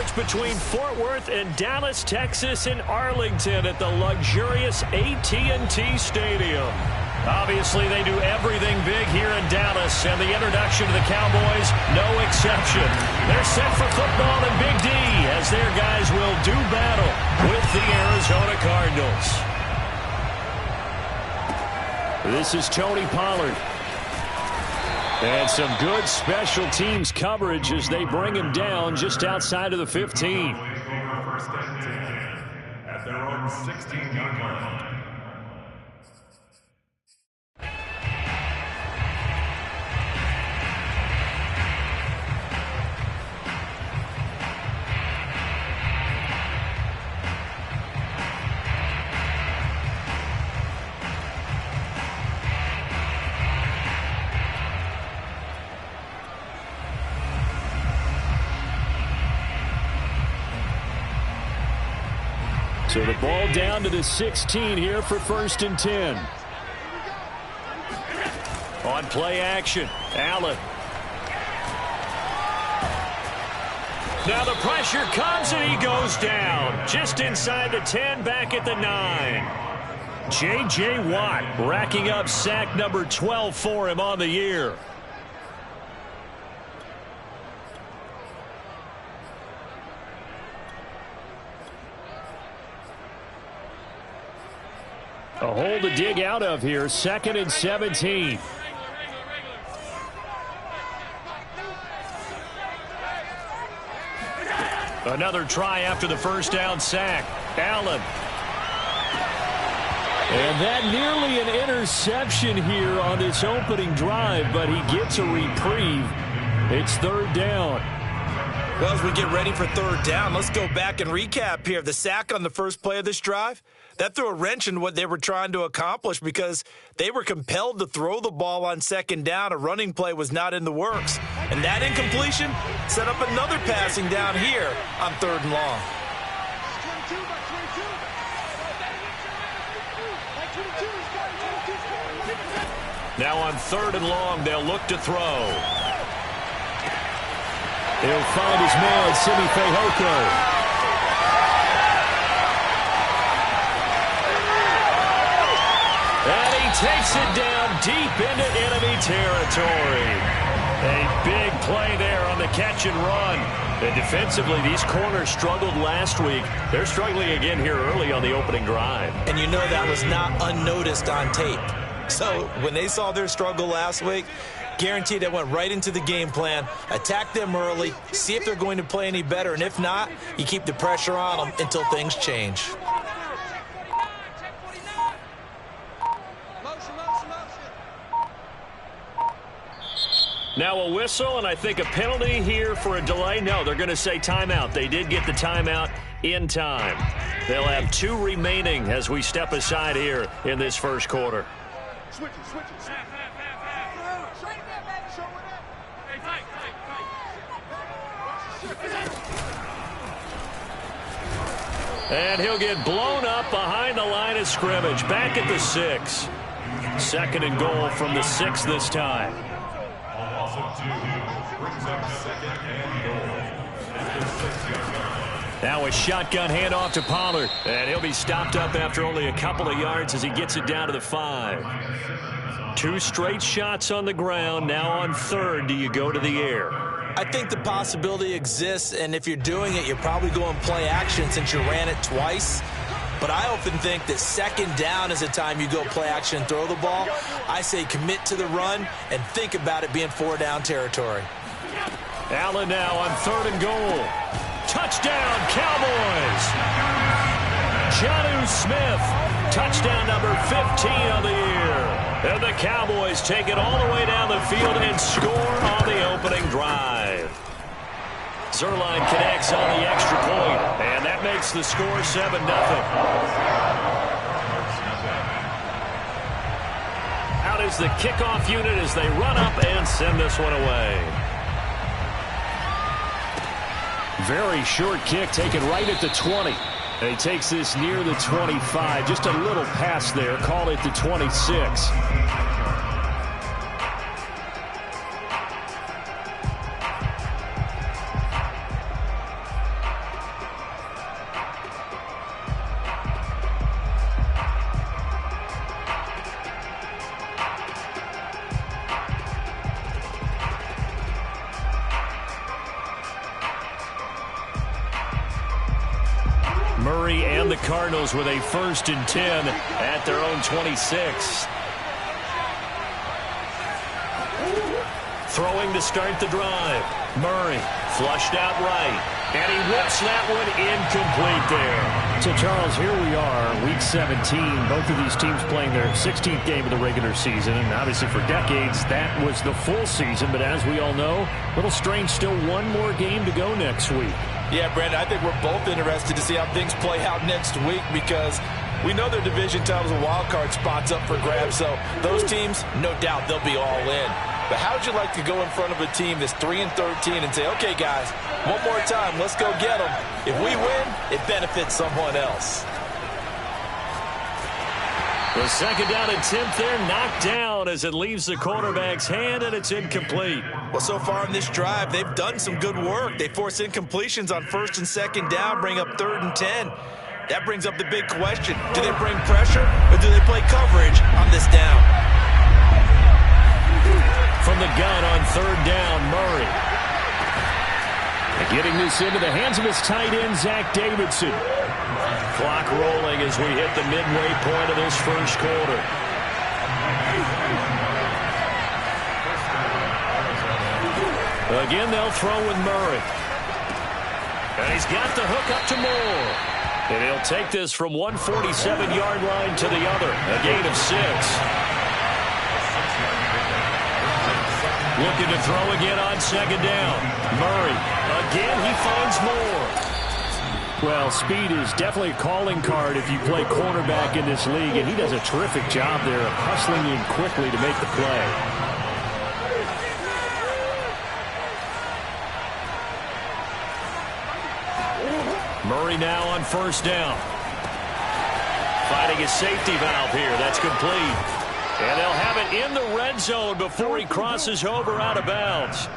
match between Fort Worth and Dallas, Texas in Arlington at the luxurious AT&T Stadium. Obviously, they do everything big here in Dallas, and the introduction to the Cowboys, no exception. They're set for football in Big D as their guys will do battle with the Arizona Cardinals. This is Tony Pollard. And some good special teams coverage as they bring him down just outside of the 15. At their own 16-yard line. So the ball down to the 16 here for 1st and 10. On play action, Allen. Now the pressure comes and he goes down. Just inside the 10, back at the 9. J.J. Watt racking up sack number 12 for him on the year. A hole to dig out of here, 2nd and 17. Another try after the first down sack. Allen. And that nearly an interception here on this opening drive, but he gets a reprieve. It's 3rd down. Well, as we get ready for 3rd down, let's go back and recap here. The sack on the first play of this drive, that threw a wrench in what they were trying to accomplish because they were compelled to throw the ball on 2nd down. A running play was not in the works. And that incompletion set up another passing down here on 3rd and long. Now on 3rd and long, they'll look to throw. He'll find his man, Simi Fehoko. And he takes it down deep into enemy territory. A big play there on the catch and run. And defensively, these corners struggled last week. They're struggling again here early on the opening drive. And you know that was not unnoticed on tape. So when they saw their struggle last week, guaranteed they went right into the game plan, attack them early, see if they're going to play any better. And if not, you keep the pressure on them until things change. Now a whistle, and I think a penalty here for a delay. No, they're going to say timeout. They did get the timeout in time. They'll have 2 remaining as we step aside here in this first quarter. And he'll get blown up behind the line of scrimmage. Back at the 6. 2nd and goal from the 6 this time. Now a shotgun handoff to Pollard. And he'll be stopped up after only a couple of yards as he gets it down to the 5. 2 straight shots on the ground. Now on 3rd, do you go to the air? I think the possibility exists, and if you're doing it, you're probably going play action since you ran it twice. But I often think that 2nd down is the time you go play action and throw the ball. I say commit to the run and think about it being 4-down territory. Allen now on 3rd and goal. Touchdown, Cowboys! Jonnu Smith, touchdown number 15 on the year. And the Cowboys take it all the way down the field and score on the opening drive. Zerline connects on the extra point, and that makes the score 7-0. Out is the kickoff unit as they run up and send this one away. Very short kick taken right at the 20. And he takes this near the 25. Just a little pass there. Call it the 26. Murray and the Cardinals with a 1st and 10 at their own 26. Throwing to start the drive. Murray flushed out right. And he whips that one incomplete there. So, Charles, here we are, Week 17. Both of these teams playing their 16th game of the regular season. And obviously for decades, that was the full season. But as we all know, a little strange, still one more game to go next week. Yeah, Brandon, I think we're both interested to see how things play out next week because we know their division titles and wild card spots up for grabs. So those teams, no doubt, they'll be all in. But how would you like to go in front of a team that's 3-13 and say, okay, guys, one more time, let's go get them. If we win, it benefits someone else. The 2nd down attempt there knocked down as it leaves the quarterback's hand, and it's incomplete. Well, so far in this drive, they've done some good work. They force incompletions on 1st and 2nd down, bring up 3rd and 10. That brings up the big question. Do they bring pressure, or do they play coverage on this down? From the gun on 3rd down, Murray. Getting this into the hands of his tight end, Zach Davidson. Clock rolling as we hit the midway point of this 1st quarter. Again, they'll throw with Murray. And he's got the hook up to Moore. And he'll take this from 147-yard line to the other. A gain of 6. Looking to throw again on 2nd down. Murray. Again, he finds Moore. Well, speed is definitely a calling card if you play quarterback in this league, and he does a terrific job there of hustling in quickly to make the play. Murray now on 1st down. Finding a safety valve here. That's complete. And they'll have it in the red zone before he crosses over out of bounds.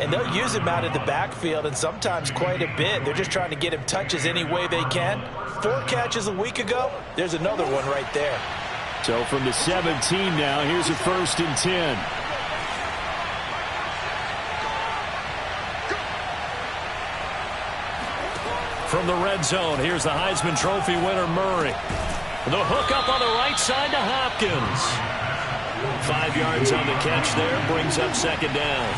And they'll use him out in the backfield, and sometimes quite a bit. They're just trying to get him touches any way they can. 4 catches a week ago. There's another one right there. So from the 17 now, here's a 1st and 10. From the red zone, here's the Heisman Trophy winner, Murray. The hook up on the right side to Hopkins. 5 yards on the catch there, brings up 2nd down.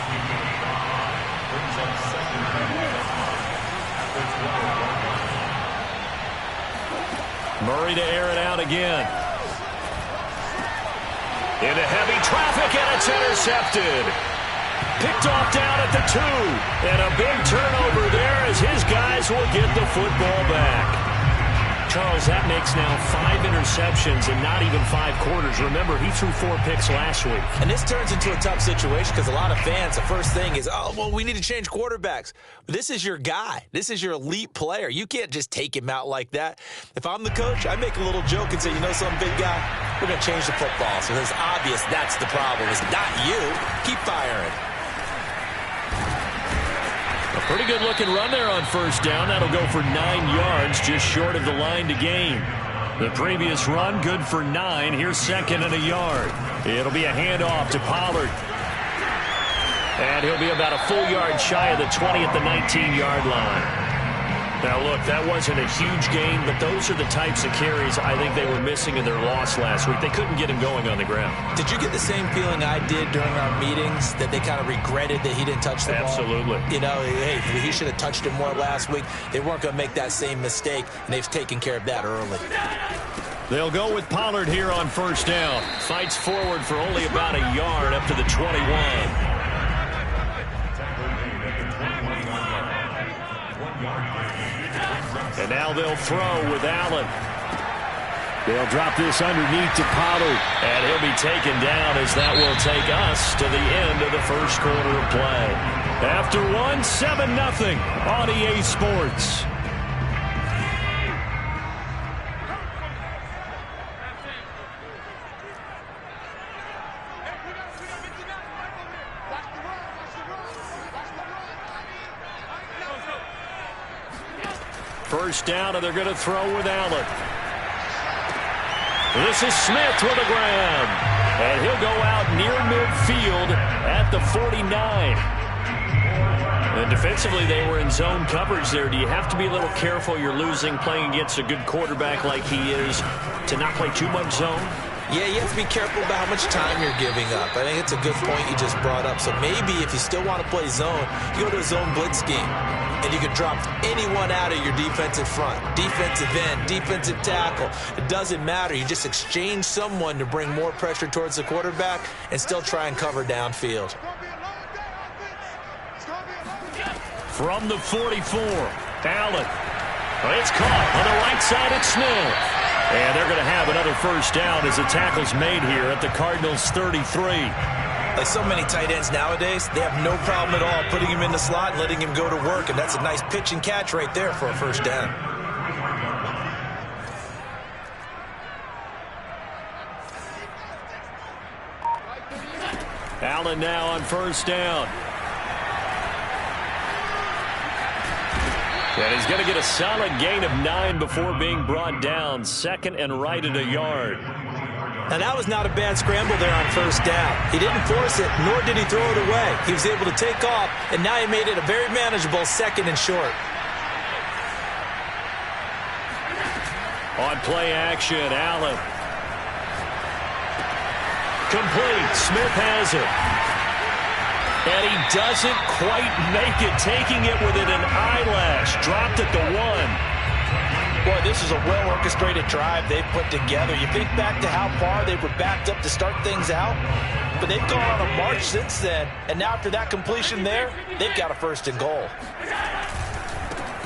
Murray to air it out again. Into heavy traffic, and it's intercepted. Picked off down at the 2. And a big turnover there as his guys will get the football back. Charles, that makes now 5 interceptions and not even 5 quarters. Remember, he threw 4 picks last week. And this turns into a tough situation because a lot of fans, the first thing is, oh, well, we need to change quarterbacks. But this is your guy. This is your elite player. You can't just take him out like that. If I'm the coach, I make a little joke and say, you know something, big guy? We're going to change the football. So it's obvious that's the problem. It's not you. Keep firing. A pretty good-looking run there on 1st down. That'll go for 9 yards, just short of the line to gain. The previous run, good for 9. Here's 2nd and a yard. It'll be a handoff to Pollard. And he'll be about a full yard shy of the 20 at the 19-yard line. Now, look, that wasn't a huge gain, but those are the types of carries I think they were missing in their loss last week. They couldn't get him going on the ground. Did you get the same feeling I did during our meetings, that they kind of regretted that he didn't touch the ball? Absolutely. You know, hey, he should have touched it more last week. They weren't going to make that same mistake, and they've taken care of that early. They'll go with Pollard here on 1st down. Fights forward for only about a yard up to the 21. And now they'll throw with Allen. They'll drop this underneath to Pollard. And he'll be taken down as that will take us to the end of the 1st quarter of play. After 7-0 on EA Sports. First down, and they're going to throw with Allen. This is Smith with a grab. And he'll go out near midfield at the 49. And defensively, they were in zone coverage there. Do you have to be a little careful? You're losing playing against a good quarterback like he is to not play too much zone? Yeah, you have to be careful about how much time you're giving up. I think it's a good point you just brought up. So maybe if you still want to play zone, you go to a zone blitz scheme. And you can drop anyone out of your defensive front. Defensive end, defensive tackle. It doesn't matter. You just exchange someone to bring more pressure towards the quarterback and still try and cover downfield. From the 44, Allen. It's caught on the right side at Smith. And they're going to have another first down as the tackle's made here at the Cardinals' 33. Like so many tight ends nowadays, they have no problem at all putting him in the slot and letting him go to work. And that's a nice pitch and catch right there for a first down. Allen now on first down. And he's going to get a solid gain of 9 before being brought down. Second and right at a yard. Now, that was not a bad scramble there on first down. He didn't force it, nor did he throw it away. He was able to take off, and now he made it a very manageable second and short. On play action, Allen. Complete. Smith has it. And he doesn't quite make it, taking it within an eyelash. Dropped at the 1. Boy, this is a well-orchestrated drive they've put together. You think back to how far they were backed up to start things out, but they've gone on a march since then. And now after that completion there, they've got a first and goal.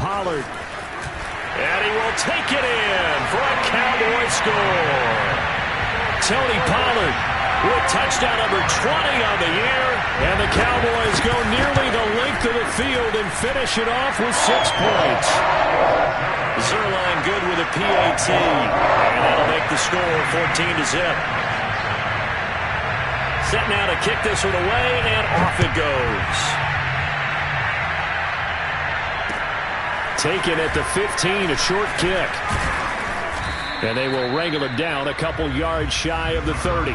Pollard. And he will take it in for a Cowboy score. Tony Pollard with touchdown number 20 on the year. And the Cowboys go nearly the length of the field and finish it off with 6 points. Zerline good with a PAT. And that'll make the score 14-0. Set now to kick this one away, and off it goes. Taken at the 15, a short kick. And they will wrangle it down a couple yards shy of the 30.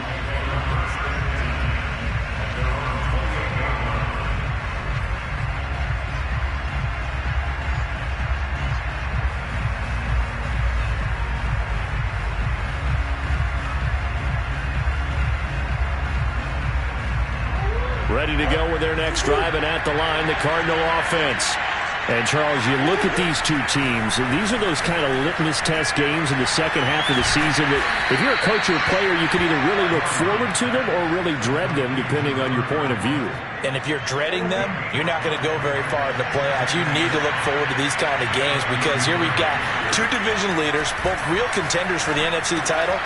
Ready to go with their next drive, and at the line, the Cardinal offense. And, Charles, you look at these two teams, and these are those kind of litmus test games in the second half of the season that if you're a coach or a player, you can either really look forward to them or really dread them, depending on your point of view. And if you're dreading them, you're not going to go very far in the playoffs. You need to look forward to these kind of games because here we've got two division leaders, both real contenders for the NFC title.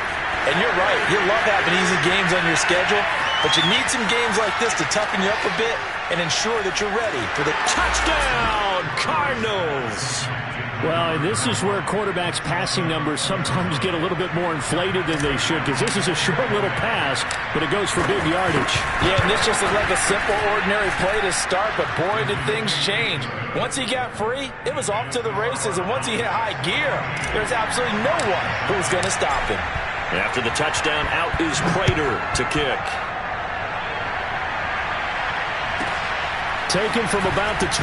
And you're right, you love having easy games on your schedule, but you need some games like this to toughen you up a bit and ensure that you're ready for the touchdown Cardinals. Well, and this is where quarterbacks' passing numbers sometimes get a little bit more inflated than they should because this is a short little pass, but it goes for big yardage. Yeah, and this just looked like a simple, ordinary play to start, but boy, did things change. Once he got free, it was off to the races, and once he hit high gear, there's absolutely no one who was going to stop him. After the touchdown, out is Prater to kick. Taken from about the 12.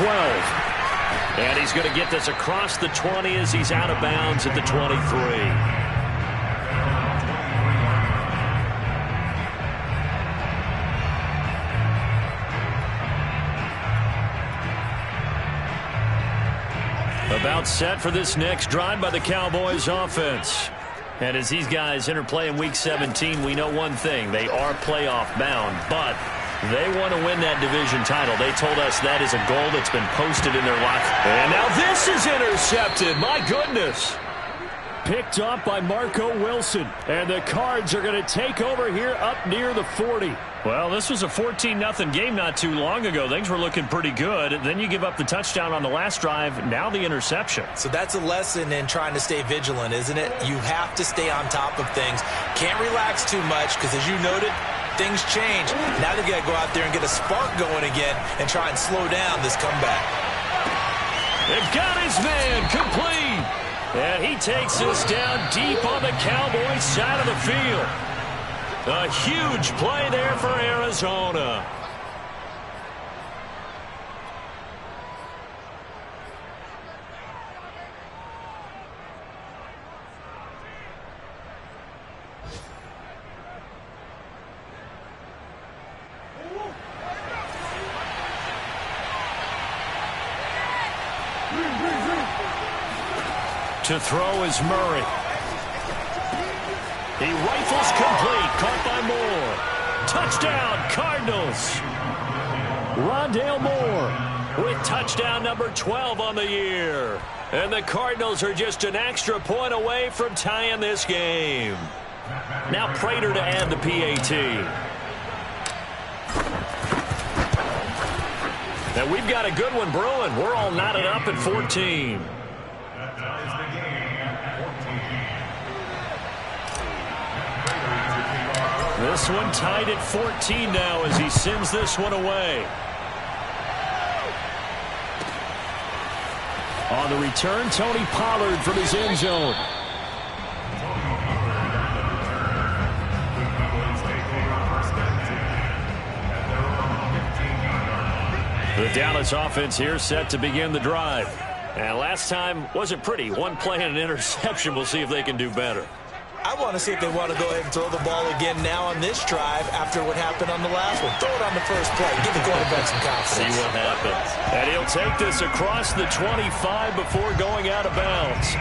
And he's going to get this across the 20 as he's out of bounds at the 23. About set for this next drive by the Cowboys offense. And as these guys interplay in Week 17, we know one thing. They are playoff bound, but they want to win that division title. They told us that is a goal that's been posted in their locker. And now this is intercepted. My goodness. Picked up by Marco Wilson. And the Cards are going to take over here up near the 40. Well, this was a 14-0 game not too long ago. Things were looking pretty good. Then you give up the touchdown on the last drive. Now the interception. So that's a lesson in trying to stay vigilant, isn't it? You have to stay on top of things. Can't relax too much because, as you noted, things change. Now they got to go out there and get a spark going again and try and slow down this comeback. They've got his man complete. And he takes this down deep on the Cowboys side of the field. A huge play there for Arizona. To throw is Murray. He rifles complete. Caught by Moore. Touchdown, Cardinals. Rondale Moore with touchdown number 12 on the year. And the Cardinals are just an extra point away from tying this game. Now Prater to add the PAT. And we've got a good one brewing. We're all knotted up at 14. This one tied at 14 now as he sends this one away. On the return, Tony Pollard from his end zone. The Dallas offense here set to begin the drive. And last time wasn't pretty. One play and an interception. We'll see if they can do better. I want to see if they want to go ahead and throw the ball again now on this drive after what happened on the last one. Throw it on the first play. Give the quarterback some confidence. See what happens. And he'll take this across the 25 before going out of bounds.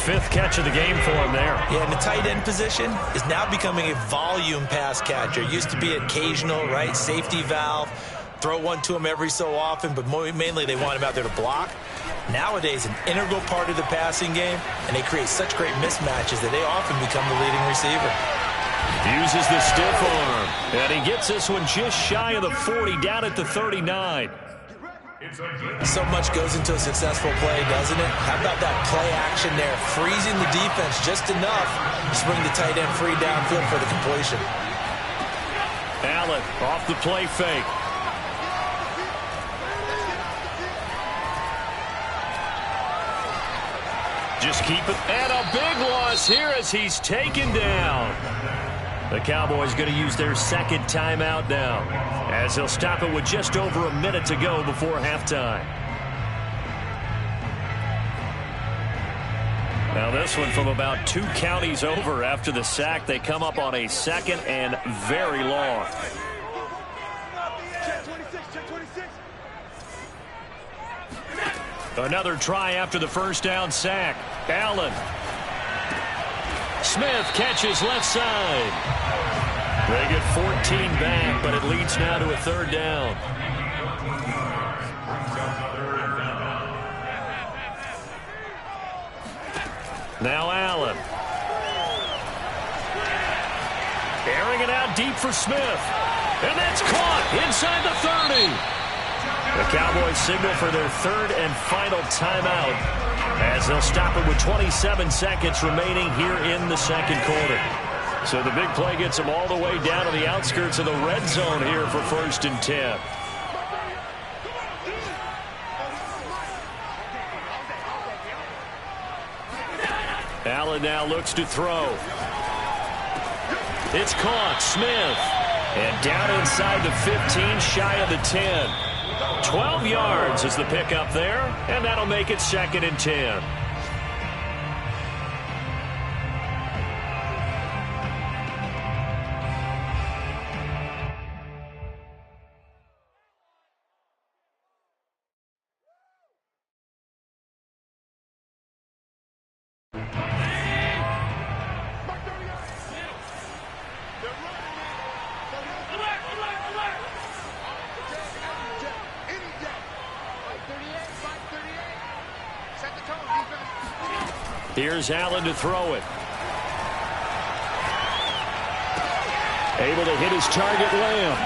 Fifth catch of the game for him there. Yeah, and the tight end position is now becoming a volume pass catcher. Used to be occasional, right, safety valve. Throw one to him every so often, but mainly they want him out there to block. Nowadays, an integral part of the passing game, and they create such great mismatches that they often become the leading receiver. Uses the stiff arm, and he gets this one just shy of the 40, down at the 39. So much goes into a successful play, doesn't it? How about that play action there, freezing the defense just enough to bring the tight end free downfield for the completion. Allen off the play fake. Just keep it. And a big loss here as he's taken down. The Cowboys going to use their second timeout now, as they'll stop it with just over a minute to go before halftime. Now this one from about 2 counties over after the sack. They come up on a second and very long. Another try after the first down sack. Allen. Smith catches left side. They get 14 back, but it leads now to a third down. Now Allen. Airing it out deep for Smith. And that's caught inside the 30. The Cowboys signal for their third and final timeout as they'll stop it with 27 seconds remaining here in the second quarter. So the big play gets them all the way down to the outskirts of the red zone here for 1st and 10. Allen now looks to throw. It's caught. Smith. And down inside the 15, shy of the 10. 12 yards is the pickup there, and that'll make it 2nd and 10. Here's Allen to throw it. Able to hit his target, Lamb.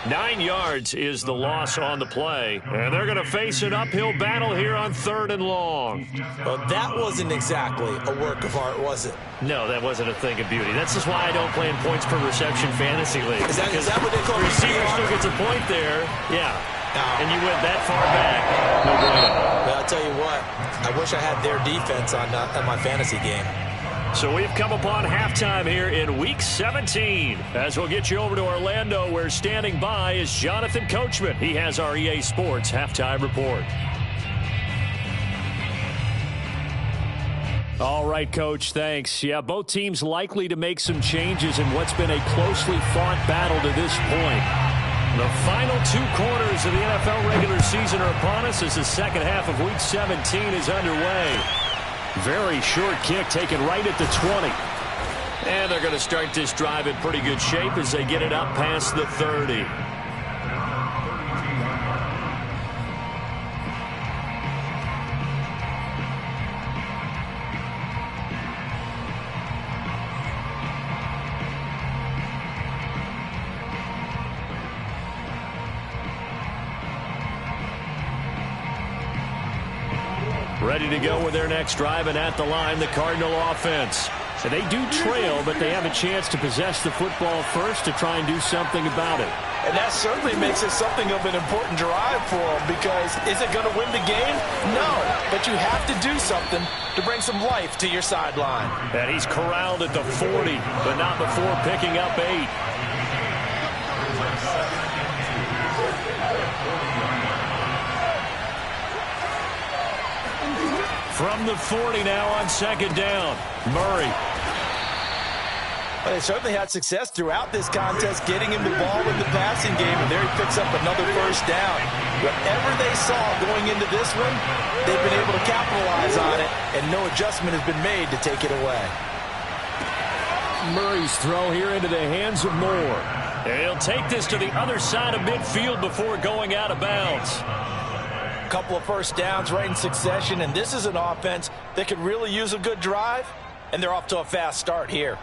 9 yards is the loss on the play. And they're going to face an uphill battle here on 3rd and long. Well, that wasn't exactly a work of art, was it? No, that wasn't a thing of beauty. That's just why I don't play in points per reception fantasy league. Is that what they call receiver still gets a point there. Yeah. And you went that far back. No bueno. Well, I'll tell you what. I wish I had their defense on my fantasy game. So we've come upon halftime here in Week 17. As we'll get you over to Orlando, where standing by is Jonathan Coachman. He has our EA Sports Halftime Report. All right, Coach, thanks. Yeah, both teams likely to make some changes in what's been a closely fought battle to this point. The final 2 quarters of the NFL regular season are upon us as the second half of Week 17 is underway. Very short kick taken right at the 20. And they're going to start this drive in pretty good shape as they get it up past the 30. Ready to go with their next drive, and at the line, the Cardinal offense. So they do trail, but they have a chance to possess the football first to try and do something about it. And that certainly makes it something of an important drive for them, because is it going to win the game? No, but you have to do something to bring some life to your sideline. And he's corralled at the 40, but not before picking up 8. From the 40 now on second down, Murray. Well, they certainly had success throughout this contest getting him the ball in the passing game, and there he picks up another first down. Whatever they saw going into this one, they've been able to capitalize on it, and no adjustment has been made to take it away. Murray's throw here into the hands of Moore. He'll take this to the other side of midfield before going out of bounds. Couple of first downs right in succession, and this is an offense that could really use a good drive, and they're off to a fast start here.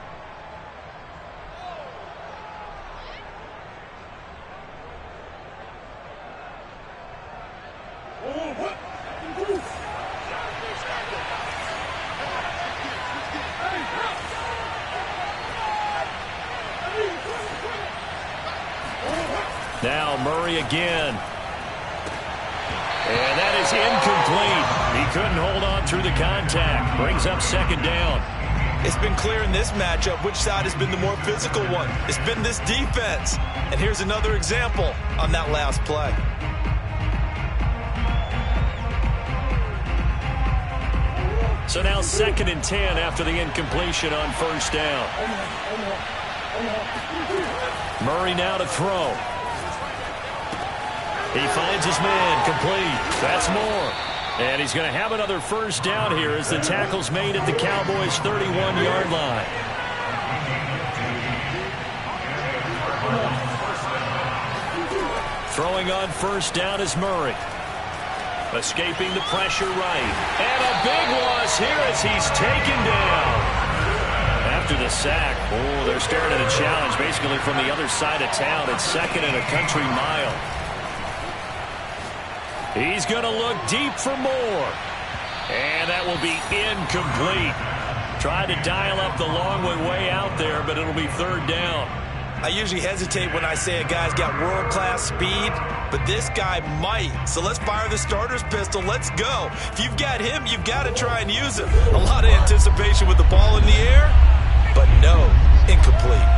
Now Murray again. And that is incomplete. He couldn't hold on through the contact. Brings up second down. It's been clear in this matchup which side has been the more physical one. It's been this defense. And here's another example on that last play. So now 2nd and 10 after the incompletion on first down. Murray now to throw. He finds his man, complete. That's Moore. And he's going to have another first down here as the tackle's made at the Cowboys' 31-yard line. Throwing on first down is Murray. Escaping the pressure right. And a big loss here as he's taken down. After the sack, oh, they're staring at a challenge basically from the other side of town. It's 2nd and a country mile. He's going to look deep for Moore. And that will be incomplete. Tried to dial up the long way out there, but it'll be 3rd down. I usually hesitate when I say a guy's got world-class speed, but this guy might. So let's fire the starter's pistol. Let's go. If you've got him, you've got to try and use him. A lot of anticipation with the ball in the air, but no, incomplete.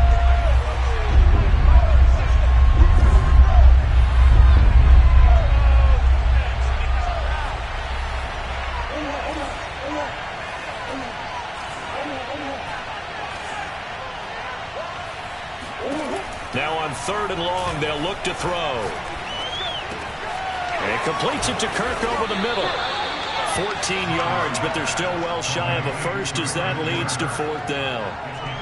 Now on 3rd and long, they'll look to throw. And completes it to Kirk over the middle. 14 yards, but they're still well shy of a first as that leads to 4th down.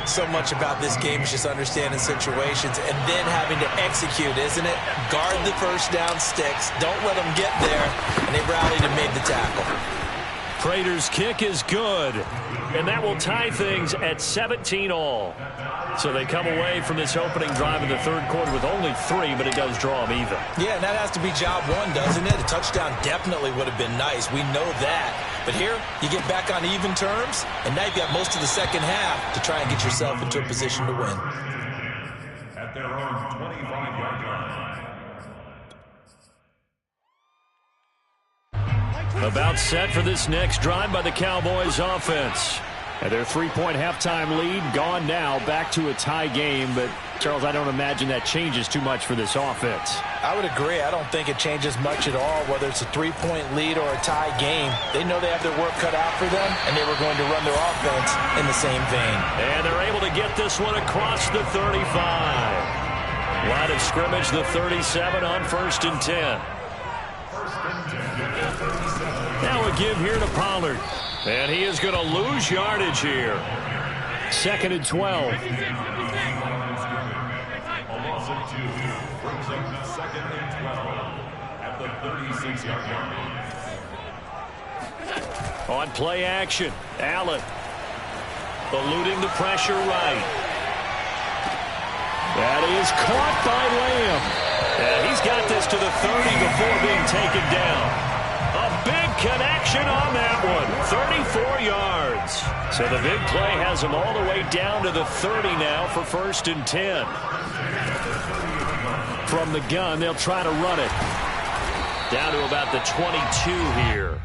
So much about this game is just understanding situations and then having to execute, isn't it? Guard the first down sticks. Don't let them get there. And they rallied and made the tackle. Prater's kick is good. And that will tie things at 17 all. So they come away from this opening drive in the 3rd quarter with only 3, but it does draw them even. Yeah, and that has to be job 1, doesn't it? A touchdown definitely would have been nice. We know that. But here, you get back on even terms, and now you've got most of the second half to try and get yourself into a position to win. At their own 25-yard line. About set for this next drive by the Cowboys offense. And their 3-point halftime lead gone now, back to a tie game. But, Charles, I don't imagine that changes too much for this offense. I would agree. I don't think it changes much at all, whether it's a 3-point lead or a tie game. They know they have their work cut out for them, and they were going to run their offense in the same vein. And they're able to get this one across the 35. Line of scrimmage, the 37 on 1st and 10. Now a give here to Pollard. And he is going to lose yardage here. 2nd and 12. A loss of 2 brings up 2nd and 12 at the 36-yard line. On play action, Allen eluding the pressure right. That is caught by Lamb. And he's got this to the 30 before being taken down. A big connection on that one. 34 yards. So the big play has him all the way down to the 30 now for 1st and 10. From the gun, they'll try to run it. Down to about the 22 here.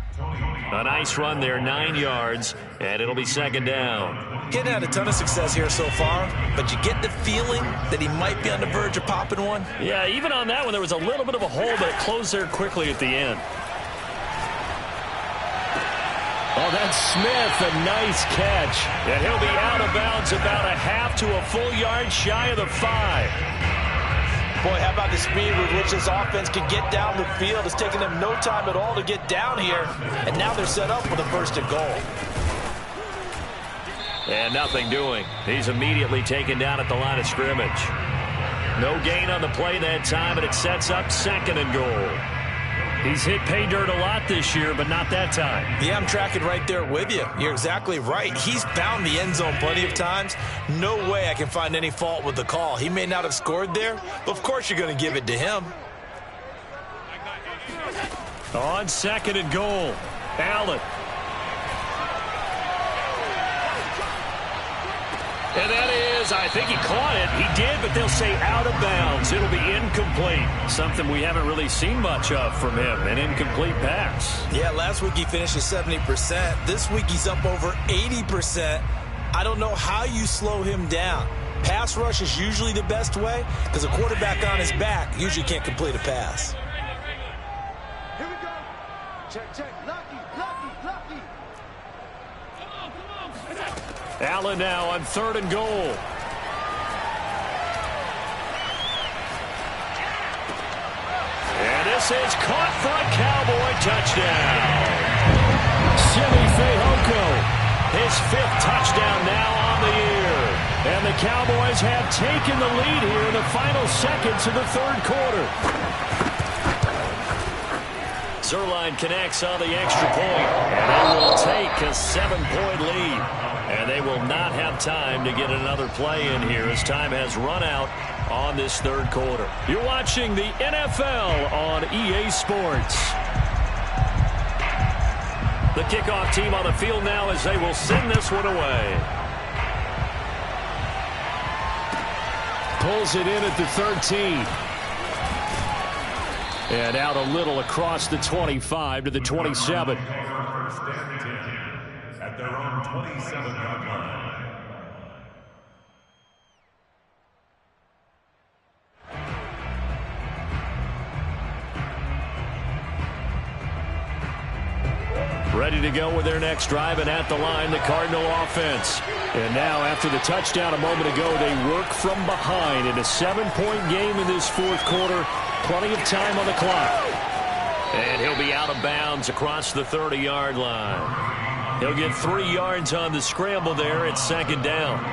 A nice run there, 9 yards, and it'll be 2nd down. Getting had a ton of success here so far, but you get the feeling that he might be on the verge of popping one. Yeah, even on that one, there was a little bit of a hole, but it closed there quickly at the end. Oh, that's Smith, a nice catch. And he'll be out of bounds about a half to a full yard shy of the 5. Boy, how about the speed with which this offense can get down the field? It's taken them no time at all to get down here, and now they're set up for the 1st and goal. And nothing doing. He's immediately taken down at the line of scrimmage. No gain on the play that time, and it sets up 2nd and goal. He's hit pay dirt a lot this year, but not that time. Yeah, I'm tracking right there with you. You're exactly right. He's found the end zone plenty of times. No way I can find any fault with the call. He may not have scored there, but of course you're going to give it to him. On 2nd and goal, Allen. And that is, I think he caught it. He did, but they'll say out of bounds. It'll be incomplete. Something we haven't really seen much of from him, an incomplete pass. Yeah, last week he finished at 70%. This week he's up over 80%. I don't know how you slow him down. Pass rush is usually the best way because a quarterback on his back usually can't complete a pass. Here we go. Check, check. Lucky, lucky, lucky. Allen now on 3rd and goal. And this is caught for a Cowboy touchdown. Simi Fehoko, his 5th touchdown now on the year. And the Cowboys have taken the lead here in the final seconds of the 3rd quarter. Zerline connects on the extra point, and they will take a 7-point lead. And they will not have time to get another play in here as time has run out on this 3rd quarter. You're watching the NFL on EA Sports. The kickoff team on the field now as they will send this one away. Pulls it in at the 13. And out a little across the 25 to the 27. At their own 27-yard line. Ready to go with their next drive, and at the line, the Cardinal offense. And now, after the touchdown a moment ago, they work from behind in a 7-point game in this 4th quarter. Plenty of time on the clock. And he'll be out of bounds across the 30-yard line. He'll get 3 yards on the scramble there at 2nd down.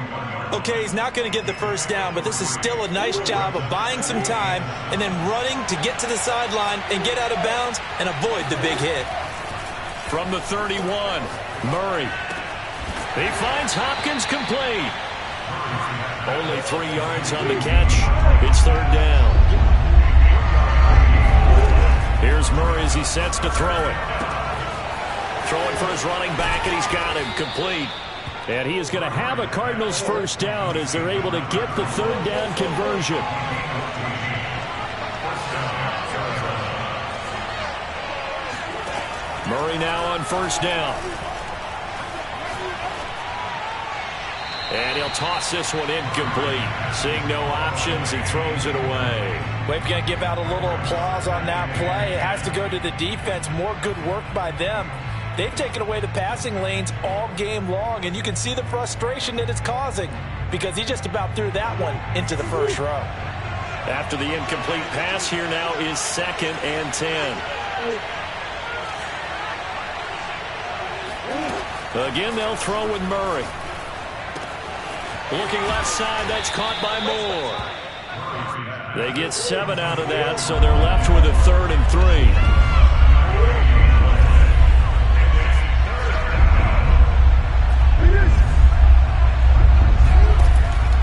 Okay, he's not going to get the 1st down, but this is still a nice job of buying some time and then running to get to the sideline and get out of bounds and avoid the big hit. From the 31, Murray. He finds Hopkins complete. Only 3 yards on the catch. It's 3rd down. Here's Murray as he sets to throw it. Throwing for his running back, and he's got him complete. And he is going to have a Cardinals 1st down as they're able to get the 3rd down conversion. Murray now on 1st down. And he'll toss this one incomplete. Seeing no options, he throws it away. We're going to give out a little applause on that play. It has to go to the defense. More good work by them. They've taken away the passing lanes all game long, and you can see the frustration that it's causing because he just about threw that one into the 1st row. After the incomplete pass, here now is 2nd and 10. Again, they'll throw with Murray. Looking left side, that's caught by Moore. They get 7 out of that, so they're left with a 3rd and 3.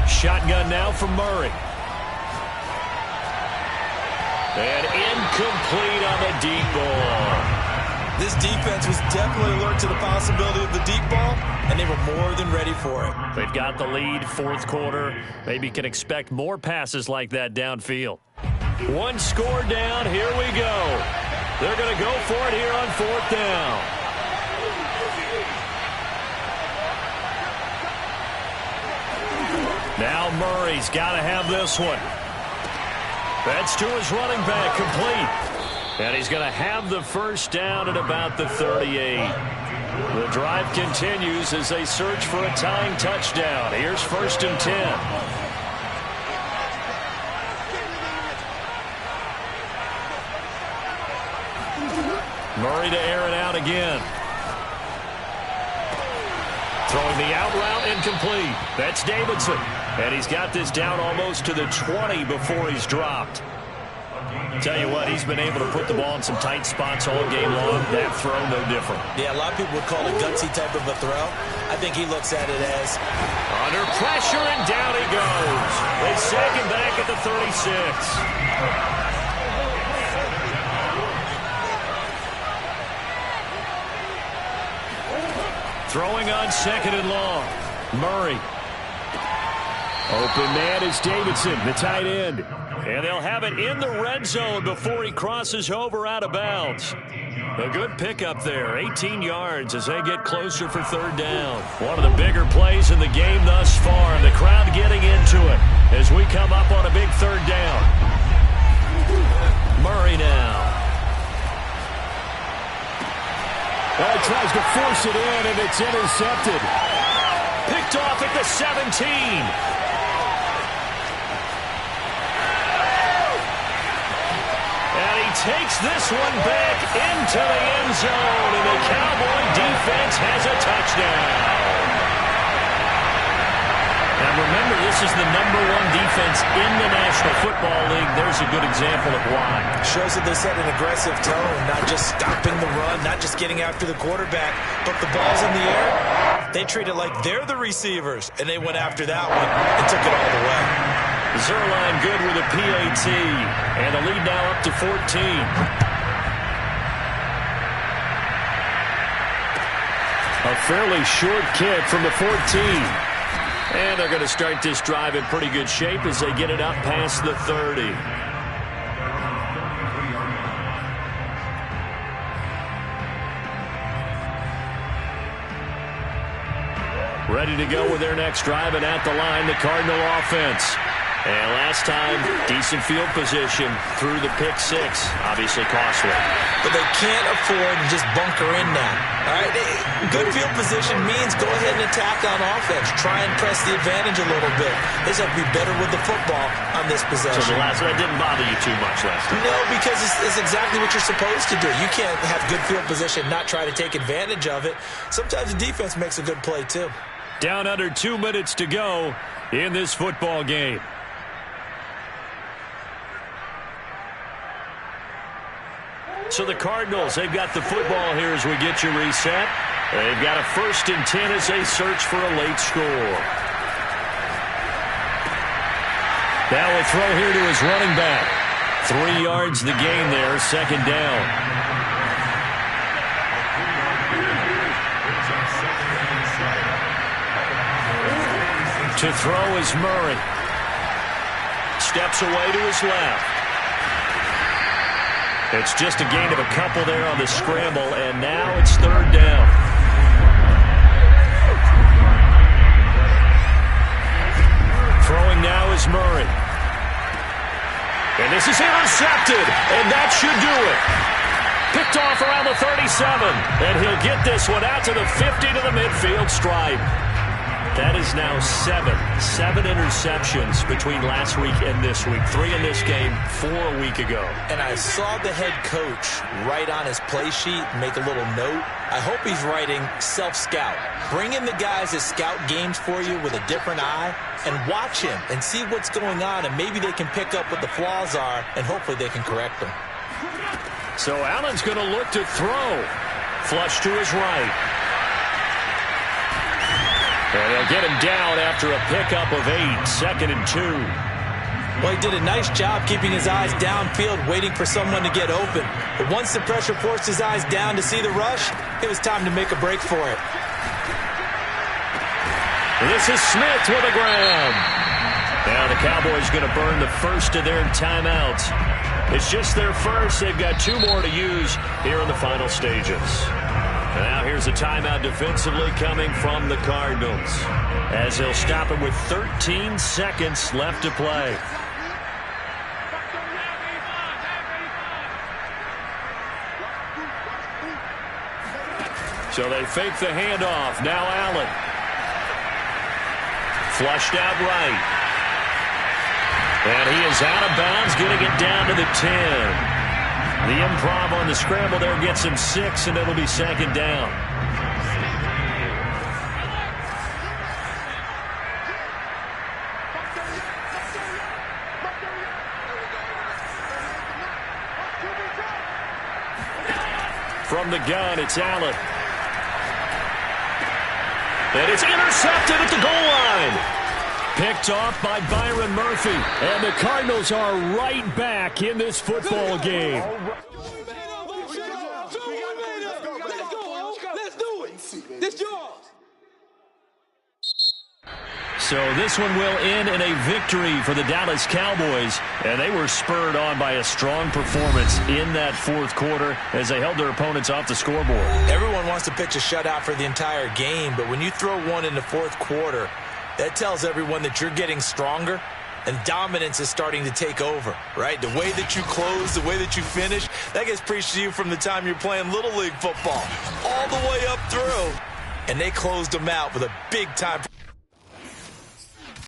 Shotgun now from Murray. And incomplete on the deep ball. This defense was definitely alert to the possibility of the deep ball, and they were more than ready for it. They've got the lead, 4th quarter. Maybe can expect more passes like that downfield. 1 score down. Here we go. They're going to go for it here on 4th down. Now Murray's got to have this one. That's to his running back, complete. And he's going to have the first down at about the 38. The drive continues as they search for a tying touchdown. Here's 1st and 10. Murray to air it out again. Throwing the out route, incomplete. That's Davidson. And he's got this down almost to the 20 before he's dropped. Tell you what, he's been able to put the ball in some tight spots all game long. That throw, no different. Yeah, a lot of people would call it gutsy type of a throw. I think he looks at it as under pressure, and down he goes. They sack him back at the 36. Throwing on 2nd and long. Murray. Open man is Davidson, the tight end. And they'll have it in the red zone before he crosses over out of bounds. A good pickup there, 18 yards as they get closer for 3rd down. One of the bigger plays in the game thus far, and the crowd getting into it as we come up on a big 3rd down. Murray now. Well, he tries to force it in, and it's intercepted. Picked off at the 17. Takes this one back into the end zone, and the Cowboy defense has a touchdown. Now remember, this is the #1 defense in the National Football League. There's a good example of why. Shows that they set an aggressive tone, not just stopping the run, not just getting after the quarterback, but the ball's in the air. They treat it like they're the receivers, and they went after that one and took it all the way. Zerline good with a PAT, and the lead now up to 14. A fairly short kick from the 14. And they're going to start this drive in pretty good shape as they get it up past the 30. Ready to go with their next drive, and at the line, the Cardinal offense. And last time, decent field position through the pick 6. Obviously costly. But they can't afford to just bunker in now. All right? Good field position means go ahead and attack on offense. Try and press the advantage a little bit. They just have to be better with the football on this possession. So that didn't bother you too much last time? No, because it's exactly what you're supposed to do. You can't have good field position, not try to take advantage of it. Sometimes the defense makes a good play, too. Down under 2 minutes to go in this football game. So the Cardinals, they've got the football here as we get you reset. They've got a 1st and 10 as they search for a late score. Now a throw here to his running back. 3 yards the gain there, 2nd down. To throw is Murray. Steps away to his left. It's just a gain of a couple there on the scramble, and now it's 3rd down. Throwing now is Murray. And this is intercepted, and that should do it. Picked off around the 37, and he'll get this one out to the 50 to the midfield stripe. That is now 7 interceptions between last week and this week. 3 in this game, 4 a week ago. And I saw the head coach write on his play sheet, make a little note. I hope he's writing self-scout. Bring in the guys that scout games for you with a different eye and watch him and see what's going on, and maybe they can pick up what the flaws are, and hopefully they can correct them. So Allen's going to look to throw. Flush to his right. And he'll get him down after a pickup of 8, 2nd and 2. Well, he did a nice job keeping his eyes downfield, waiting for someone to get open. But once the pressure forced his eyes down to see the rush, it was time to make a break for it. This is Smith with a grab. Now the Cowboys going to burn the first of their timeouts. It's just their first. They've got 2 more to use here in the final stages. And now here's a timeout defensively coming from the Cardinals, as he'll stop it with 13 seconds left to play. So they fake the handoff. Now Allen. Flushed out right. And he is out of bounds, getting it down to the 10. The improv on the scramble there gets him 6, and it'll be 2nd down. From the gun, it's Allen. And it's intercepted at the goal line. Picked off by Byron Murphy. And the Cardinals are right back in this football game. Let's do it. This yours. So this one will end in a victory for the Dallas Cowboys. And they were spurred on by a strong performance in that 4th quarter as they held their opponents off the scoreboard. Everyone wants to pitch a shutout for the entire game, but when you throw one in the 4th quarter, that tells everyone that you're getting stronger and dominance is starting to take over, right? The way that you close, the way that you finish, that gets preached to you from the time you're playing Little League football all the way up through. And they closed them out with a big-time